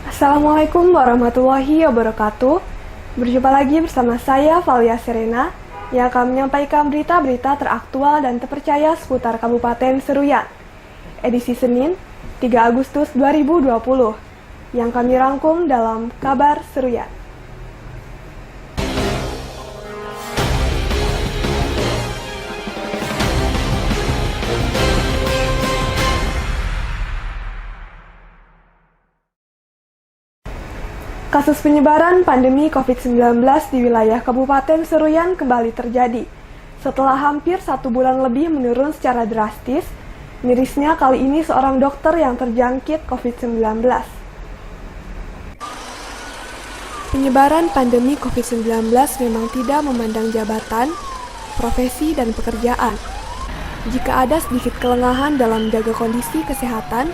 Assalamualaikum warahmatullahi wabarakatuh. Berjumpa lagi bersama saya Valia Serena yang akan menyampaikan berita-berita teraktual dan terpercaya seputar Kabupaten Seruyan. Edisi Senin, 3 Agustus 2020 yang kami rangkum dalam Kabar Seruyan. Kasus penyebaran pandemi COVID-19 di wilayah Kabupaten Seruyan kembali terjadi. Setelah hampir 1 bulan lebih menurun secara drastis, mirisnya kali ini seorang dokter yang terjangkit COVID-19. Penyebaran pandemi COVID-19 memang tidak memandang jabatan, profesi, dan pekerjaan. Jika ada sedikit kelengahan dalam menjaga kondisi kesehatan,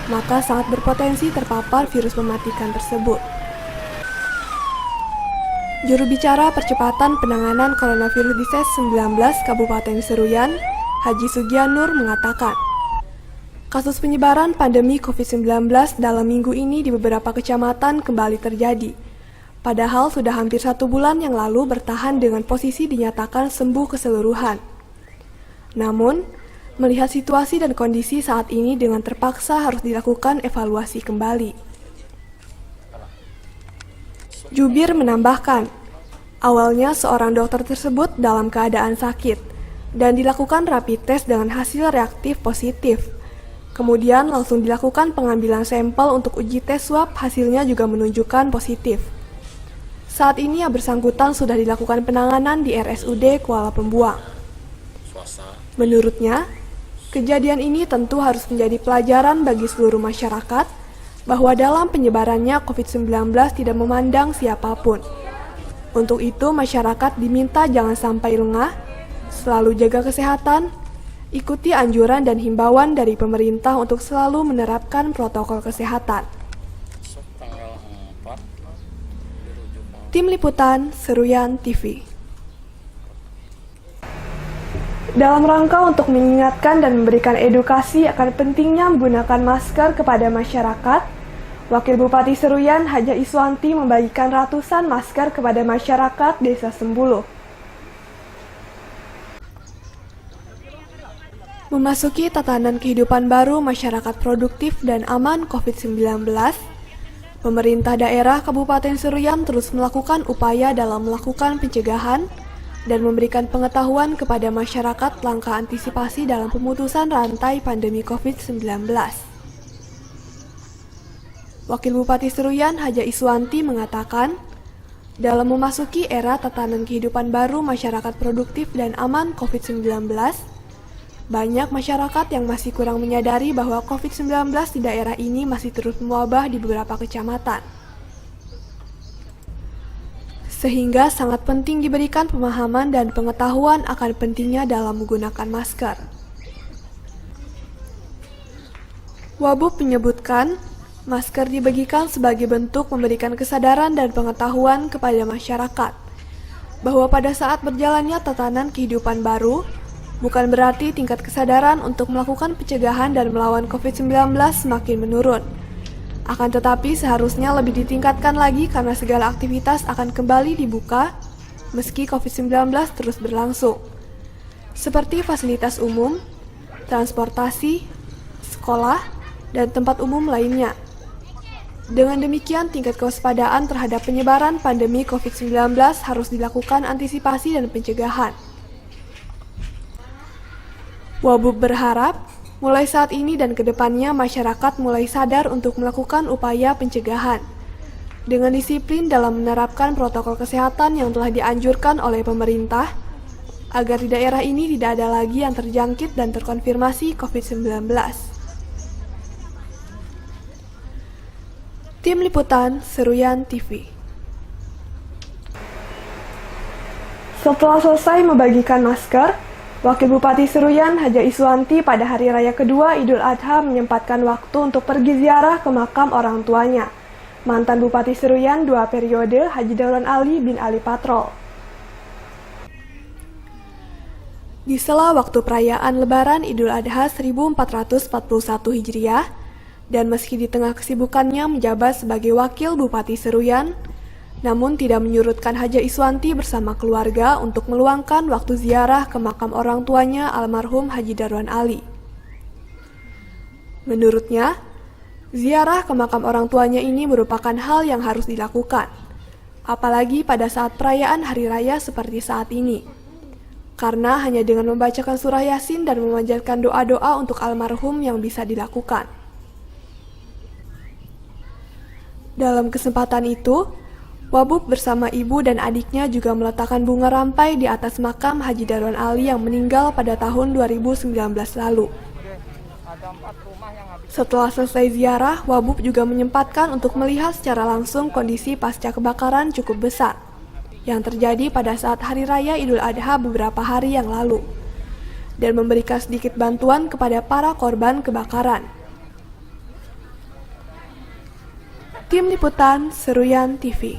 maka sangat berpotensi terpapar virus mematikan tersebut. Juru bicara Percepatan Penanganan Coronavirus Disease 19 Kabupaten Seruyan, Haji Sugianur mengatakan, kasus penyebaran pandemi COVID-19 dalam minggu ini di beberapa kecamatan kembali terjadi. Padahal sudah hampir 1 bulan yang lalu bertahan dengan posisi dinyatakan sembuh keseluruhan. Namun, melihat situasi dan kondisi saat ini dengan terpaksa harus dilakukan evaluasi kembali. Jubir menambahkan, awalnya seorang dokter tersebut dalam keadaan sakit dan dilakukan rapid test dengan hasil reaktif positif. Kemudian langsung dilakukan pengambilan sampel untuk uji tes swab, hasilnya juga menunjukkan positif. Saat ini yang bersangkutan sudah dilakukan penanganan di RSUD Kuala Pembuang. Menurutnya, kejadian ini tentu harus menjadi pelajaran bagi seluruh masyarakat bahwa dalam penyebarannya COVID-19 tidak memandang siapapun. Untuk itu, masyarakat diminta jangan sampai lengah, selalu jaga kesehatan, ikuti anjuran dan himbauan dari pemerintah untuk selalu menerapkan protokol kesehatan. Tim Liputan Seruyan TV. Dalam rangka untuk mengingatkan dan memberikan edukasi akan pentingnya menggunakan masker kepada masyarakat, Wakil Bupati Seruyan Haja Iswanti membagikan ratusan masker kepada masyarakat Desa Sembuluh. Memasuki tatanan kehidupan baru masyarakat produktif dan aman COVID-19, pemerintah daerah Kabupaten Seruyan terus melakukan upaya dalam melakukan pencegahan dan memberikan pengetahuan kepada masyarakat langkah antisipasi dalam pemutusan rantai pandemi COVID-19. Wakil Bupati Seruyan Haja Iswanti mengatakan, dalam memasuki era tatanan kehidupan baru masyarakat produktif dan aman COVID-19, banyak masyarakat yang masih kurang menyadari bahwa COVID-19 di daerah ini masih terus mewabah di beberapa kecamatan. Sehingga sangat penting diberikan pemahaman dan pengetahuan akan pentingnya dalam menggunakan masker. Wabub menyebutkan, masker dibagikan sebagai bentuk memberikan kesadaran dan pengetahuan kepada masyarakat bahwa pada saat berjalannya tatanan kehidupan baru, bukan berarti tingkat kesadaran untuk melakukan pencegahan dan melawan COVID-19 semakin menurun. Akan tetapi seharusnya lebih ditingkatkan lagi karena segala aktivitas akan kembali dibuka meski COVID-19 terus berlangsung, seperti fasilitas umum, transportasi, sekolah, dan tempat umum lainnya. Dengan demikian, tingkat kewaspadaan terhadap penyebaran pandemi COVID-19 harus dilakukan antisipasi dan pencegahan. Wabub berharap, mulai saat ini dan ke depannya masyarakat mulai sadar untuk melakukan upaya pencegahan dengan disiplin dalam menerapkan protokol kesehatan yang telah dianjurkan oleh pemerintah agar di daerah ini tidak ada lagi yang terjangkit dan terkonfirmasi COVID-19. Tim Liputan Seruyan TV. Setelah selesai membagikan masker, Wakil Bupati Seruyan Haja Iswanti pada hari raya kedua Idul Adha menyempatkan waktu untuk pergi ziarah ke makam orang tuanya, mantan Bupati Seruyan 2 periode Haji Daulan Ali bin Ali Patrol. Di sela waktu perayaan Lebaran Idul Adha 1441 Hijriah, Dan meski di tengah kesibukannya menjabat sebagai Wakil Bupati Seruyan, namun tidak menyurutkan Haja Iswanti bersama keluarga untuk meluangkan waktu ziarah ke makam orang tuanya almarhum Haji Darwan Ali. Menurutnya, ziarah ke makam orang tuanya ini merupakan hal yang harus dilakukan, apalagi pada saat perayaan Hari Raya seperti saat ini. Karena hanya dengan membacakan surah Yasin dan memanjatkan doa-doa untuk almarhum yang bisa dilakukan. Dalam kesempatan itu, Wabub bersama ibu dan adiknya juga meletakkan bunga rampai di atas makam Haji Darwan Ali yang meninggal pada tahun 2019 lalu. Setelah selesai ziarah, Wabub juga menyempatkan untuk melihat secara langsung kondisi pasca kebakaran cukup besar yang terjadi pada saat Hari Raya Idul Adha beberapa hari yang lalu, dan memberikan sedikit bantuan kepada para korban kebakaran. Tim Liputan Seruyan TV.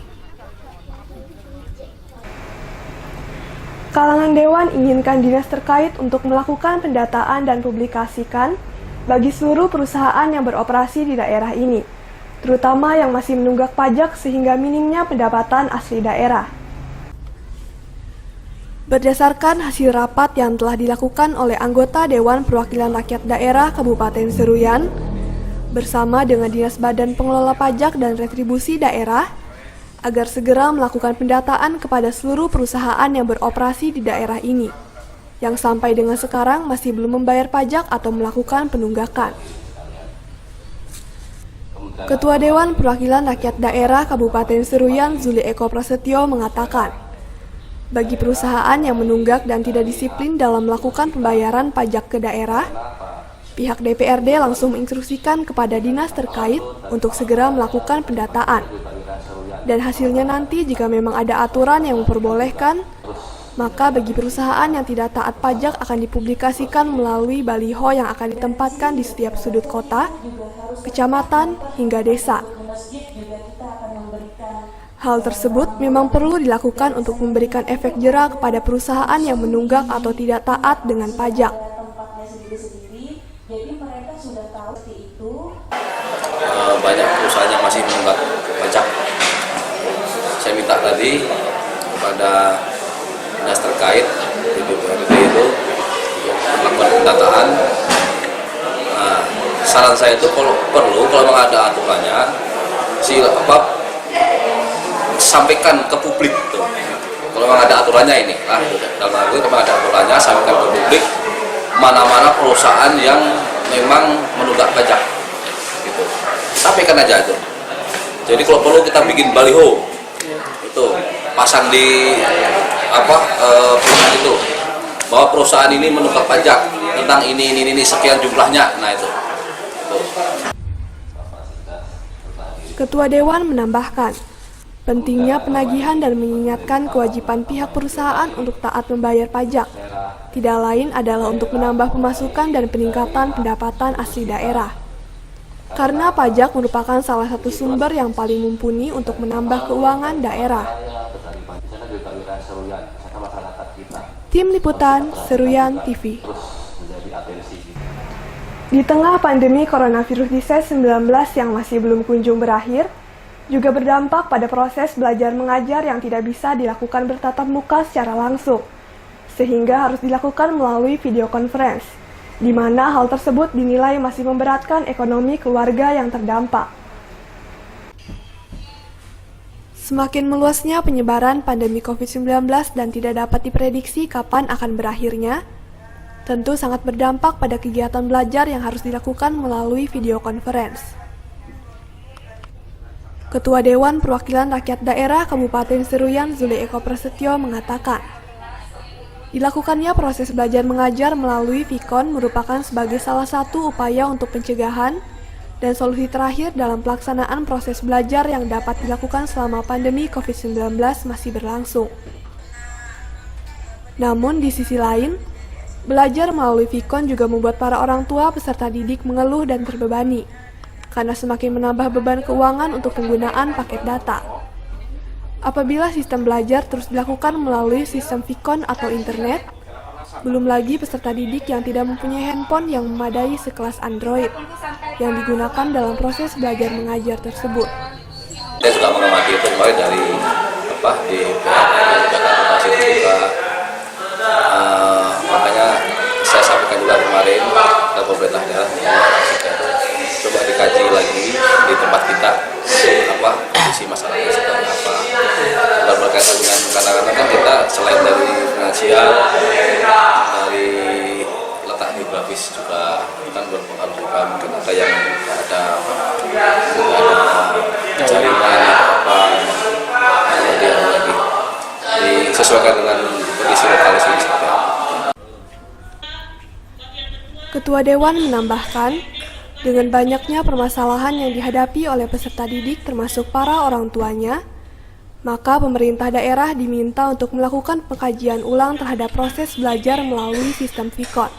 Kalangan Dewan inginkan dinas terkait untuk melakukan pendataan dan publikasikan bagi seluruh perusahaan yang beroperasi di daerah ini, terutama yang masih menunggak pajak sehingga minimnya pendapatan asli daerah. Berdasarkan hasil rapat yang telah dilakukan oleh anggota Dewan Perwakilan Rakyat Daerah Kabupaten Seruyan, bersama dengan Dinas Badan Pengelola Pajak dan Retribusi Daerah, agar segera melakukan pendataan kepada seluruh perusahaan yang beroperasi di daerah ini, yang sampai dengan sekarang masih belum membayar pajak atau melakukan penunggakan. Ketua Dewan Perwakilan Rakyat Daerah Kabupaten Seruyan, Zuli Eko Prasetyo, mengatakan, bagi perusahaan yang menunggak dan tidak disiplin dalam melakukan pembayaran pajak ke daerah, pihak DPRD langsung menginstruksikan kepada dinas terkait untuk segera melakukan pendataan. Dan hasilnya nanti jika memang ada aturan yang memperbolehkan, maka bagi perusahaan yang tidak taat pajak akan dipublikasikan melalui baliho yang akan ditempatkan di setiap sudut kota, kecamatan, hingga desa. Hal tersebut memang perlu dilakukan untuk memberikan efek jera kepada perusahaan yang menunggak atau tidak taat dengan pajak. Banyak perusahaan yang masih menunggak pajak. Saya minta tadi kepada dinas terkait di DPRD itu melakukan pendataan. Nah, saran saya itu kalau memang ada aturannya, sampaikan ke publik itu. Kalau memang ada aturannya ini, dalam hal itu memang ada aturannya, sampaikan ke publik mana-mana perusahaan yang memang menunggak pajak. Gitu. Sampaikan aja itu. Jadi kalau perlu kita bikin baliho, itu pasang di perusahaan itu bahwa perusahaan ini menunggak pajak tentang ini sekian jumlahnya. Nah itu. Ketua Dewan menambahkan, pentingnya penagihan dan mengingatkan kewajiban pihak perusahaan untuk taat membayar pajak. Tidak lain adalah untuk menambah pemasukan dan peningkatan pendapatan asli daerah. Karena pajak merupakan salah satu sumber yang paling mumpuni untuk menambah keuangan daerah. Tim Liputan Seruyan TV. Di tengah pandemi coronavirus disease-19 yang masih belum kunjung berakhir, juga berdampak pada proses belajar mengajar yang tidak bisa dilakukan bertatap muka secara langsung, sehingga harus dilakukan melalui video conference, di mana hal tersebut dinilai masih memberatkan ekonomi keluarga yang terdampak. Semakin meluasnya penyebaran pandemi COVID-19 dan tidak dapat diprediksi kapan akan berakhirnya, tentu sangat berdampak pada kegiatan belajar yang harus dilakukan melalui video conference. Ketua Dewan Perwakilan Rakyat Daerah Kabupaten Seruyan, Zuli Eko Prasetyo, mengatakan, dilakukannya proses belajar mengajar melalui Vicon merupakan sebagai salah satu upaya untuk pencegahan dan solusi terakhir dalam pelaksanaan proses belajar yang dapat dilakukan selama pandemi COVID-19 masih berlangsung. Namun di sisi lain, belajar melalui Vicon juga membuat para orang tua peserta didik mengeluh dan terbebani, karena semakin menambah beban keuangan untuk penggunaan paket data. Apabila sistem belajar terus dilakukan melalui sistem Vicon atau internet, Belum lagi peserta didik yang tidak mempunyai handphone yang memadai sekelas Android yang digunakan dalam proses belajar mengajar tersebut. Saya juga mengamati itu kemarin dari di masih juga makanya saya sampaikan juga kemarin ke pemerintah daerah coba dikaji lagi di tempat kita kondisi masyarakat seperti apa. Dan berkaitan dengan kadang-kadang kan kita selain dari finansial, dari letak geografis juga kan berpengaruh juga. Mungkin ada yang ada jaringan dia lagi disesuaikan dengan kondisi lokal sini seperti apa. Ketua Dewan menambahkan, dengan banyaknya permasalahan yang dihadapi oleh peserta didik termasuk para orang tuanya, maka pemerintah daerah diminta untuk melakukan pengkajian ulang terhadap proses belajar melalui sistem VCON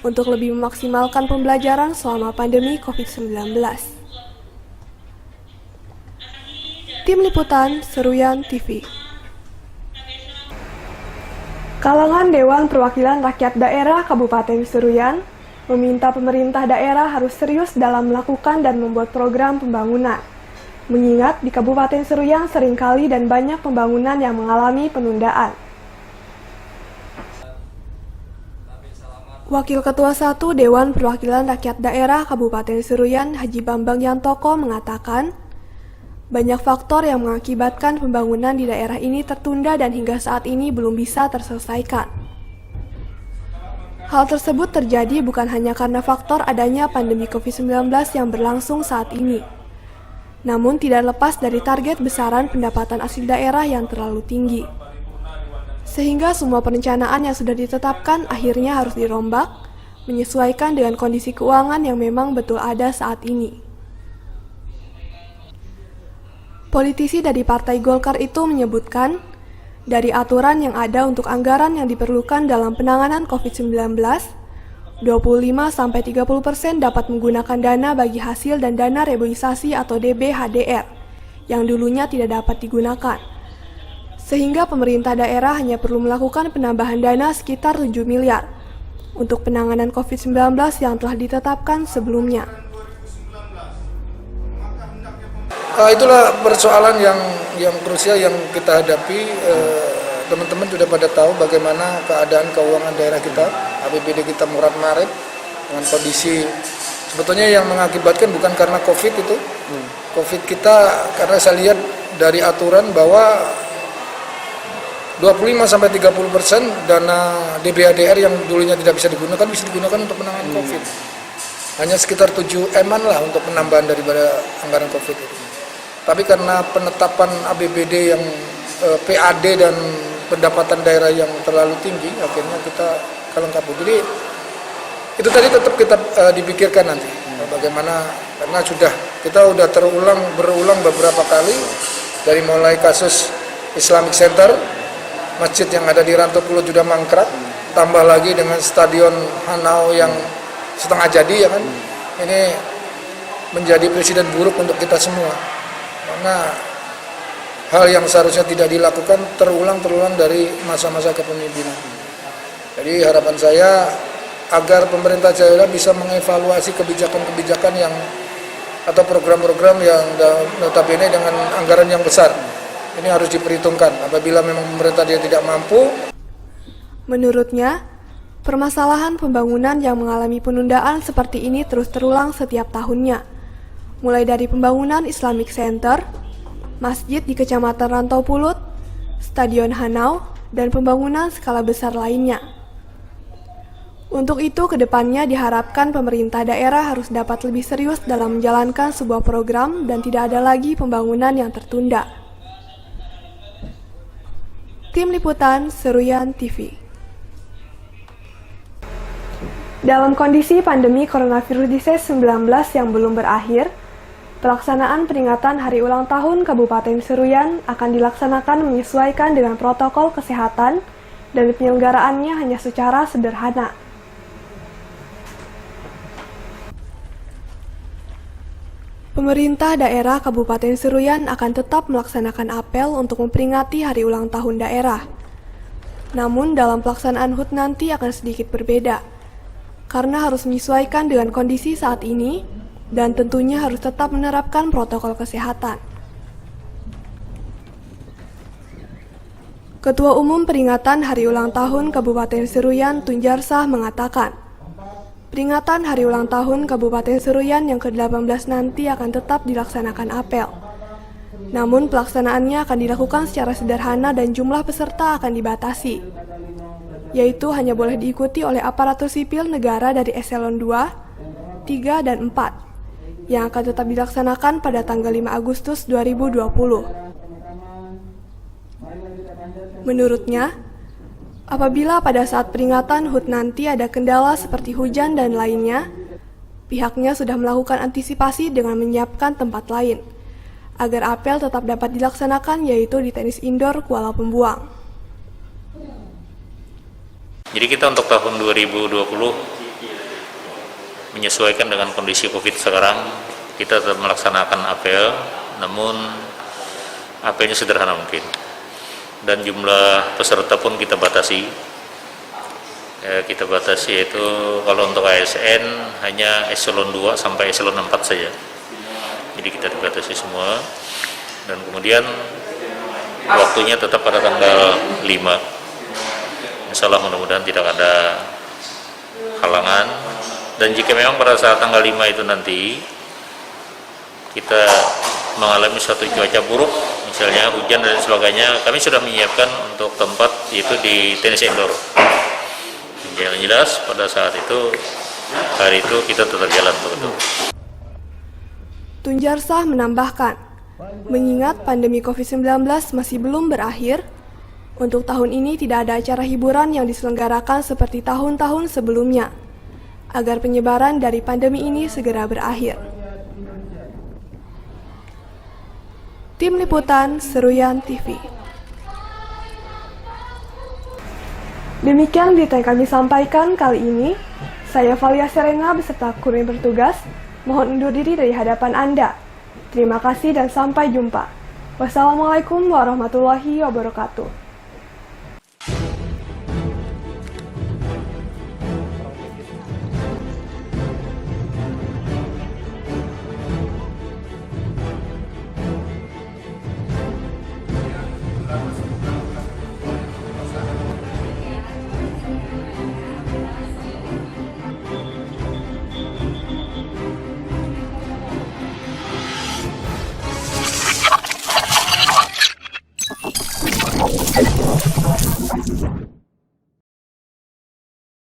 untuk lebih memaksimalkan pembelajaran selama pandemi COVID-19. Tim Liputan Seruyan TV. Kalangan Dewan Perwakilan Rakyat Daerah Kabupaten Seruyan meminta pemerintah daerah harus serius dalam melakukan dan membuat program pembangunan. Mengingat di Kabupaten Seruyan seringkali dan banyak pembangunan yang mengalami penundaan. Wakil Ketua 1 Dewan Perwakilan Rakyat Daerah Kabupaten Seruyan Haji Bambang Yantoko mengatakan, banyak faktor yang mengakibatkan pembangunan di daerah ini tertunda dan hingga saat ini belum bisa terselesaikan. Hal tersebut terjadi bukan hanya karena faktor adanya pandemi COVID-19 yang berlangsung saat ini, namun tidak lepas dari target besaran pendapatan asli daerah yang terlalu tinggi. Sehingga semua perencanaan yang sudah ditetapkan akhirnya harus dirombak, menyesuaikan dengan kondisi keuangan yang memang betul ada saat ini. Politisi dari Partai Golkar itu menyebutkan, dari aturan yang ada untuk anggaran yang diperlukan dalam penanganan COVID-19, 25-30% dapat menggunakan dana bagi hasil dan dana reboisasi atau DB/HDR yang dulunya tidak dapat digunakan. Sehingga pemerintah daerah hanya perlu melakukan penambahan dana sekitar 7 miliar untuk penanganan COVID-19 yang telah ditetapkan sebelumnya. Itulah persoalan yang krusial yang kita hadapi. Teman-teman sudah pada tahu bagaimana keadaan keuangan daerah kita, APBD kita murat-marit dengan kondisi sebetulnya yang mengakibatkan bukan karena COVID itu. COVID kita karena saya lihat dari aturan bahwa 25-30% dana DB/HDR yang dulunya tidak bisa digunakan untuk penanganan COVID. Hanya sekitar 7 M-an lah untuk penambahan daripada anggaran COVID itu. Tapi karena penetapan APBD yang PAD dan pendapatan daerah yang terlalu tinggi, akhirnya kita kalang kabut. Jadi itu tadi tetap kita dipikirkan nanti bagaimana, karena kita sudah berulang beberapa kali dari mulai kasus Islamic Center, masjid yang ada di Ranto Pulau sudah mangkrak, tambah lagi dengan stadion Hanau yang setengah jadi, ya kan? Ini menjadi presiden buruk untuk kita semua. Karena hal yang seharusnya tidak dilakukan terulang dari masa-masa kepemimpinan. Jadi harapan saya agar pemerintah daerah bisa mengevaluasi kebijakan-kebijakan yang atau program-program yang notabene dengan anggaran yang besar. Ini harus diperhitungkan apabila memang pemerintah dia tidak mampu. Menurutnya, permasalahan pembangunan yang mengalami penundaan seperti ini terus terulang setiap tahunnya. Mulai dari pembangunan Islamic Center, masjid di Kecamatan Rantau Pulut, Stadion Hanau, dan pembangunan skala besar lainnya. Untuk itu, kedepannya diharapkan pemerintah daerah harus dapat lebih serius dalam menjalankan sebuah program dan tidak ada lagi pembangunan yang tertunda. Tim Liputan Seruyan TV. Dalam kondisi pandemi coronavirus disease 19 yang belum berakhir, pelaksanaan peringatan Hari Ulang Tahun Kabupaten Seruyan akan dilaksanakan menyesuaikan dengan protokol kesehatan dan penyelenggaraannya hanya secara sederhana. Pemerintah daerah Kabupaten Seruyan akan tetap melaksanakan apel untuk memperingati Hari Ulang Tahun daerah. Namun dalam pelaksanaan HUT nanti akan sedikit berbeda, karena harus menyesuaikan dengan kondisi saat ini dan tentunya harus tetap menerapkan protokol kesehatan. Ketua Umum Peringatan Hari Ulang Tahun Kabupaten Seruyan Tunjarsah mengatakan, peringatan Hari Ulang Tahun Kabupaten Seruyan yang ke-18 nanti akan tetap dilaksanakan apel. Namun pelaksanaannya akan dilakukan secara sederhana dan jumlah peserta akan dibatasi, yaitu hanya boleh diikuti oleh aparatur sipil negara dari eselon 2, 3, dan 4, yang akan tetap dilaksanakan pada tanggal 5 Agustus 2020. Menurutnya, apabila pada saat peringatan HUT nanti ada kendala seperti hujan dan lainnya, pihaknya sudah melakukan antisipasi dengan menyiapkan tempat lain, agar apel tetap dapat dilaksanakan yaitu di tenis indoor Kuala Pembuang. Jadi kita untuk tahun 2020 menyesuaikan dengan kondisi COVID sekarang, kita tetap melaksanakan apel, namun apelnya sederhana mungkin. Dan jumlah peserta pun kita batasi. Kita batasi itu kalau untuk ASN hanya eselon 2 sampai eselon 4 saja. Jadi kita dibatasi semua, dan kemudian waktunya tetap pada tanggal 5. Insya Allah mudah-mudahan tidak ada halangan, dan jika memang pada saat tanggal 5 itu nanti kita mengalami suatu cuaca buruk, misalnya hujan dan sebagainya, kami sudah menyiapkan untuk tempat yaitu di tenis indoor. Yang jelas pada saat itu, hari itu kita tetap jalan untuk itu. Tunjarsah menambahkan, mengingat pandemi COVID-19 masih belum berakhir, untuk tahun ini tidak ada acara hiburan yang diselenggarakan seperti tahun-tahun sebelumnya, agar penyebaran dari pandemi ini segera berakhir. Tim Liputan Seruyan TV. Demikian berita yang kami sampaikan kali ini. Saya Valia Serena beserta kru yang bertugas mohon undur diri dari hadapan Anda. Terima kasih dan sampai jumpa. Wassalamualaikum warahmatullahi wabarakatuh.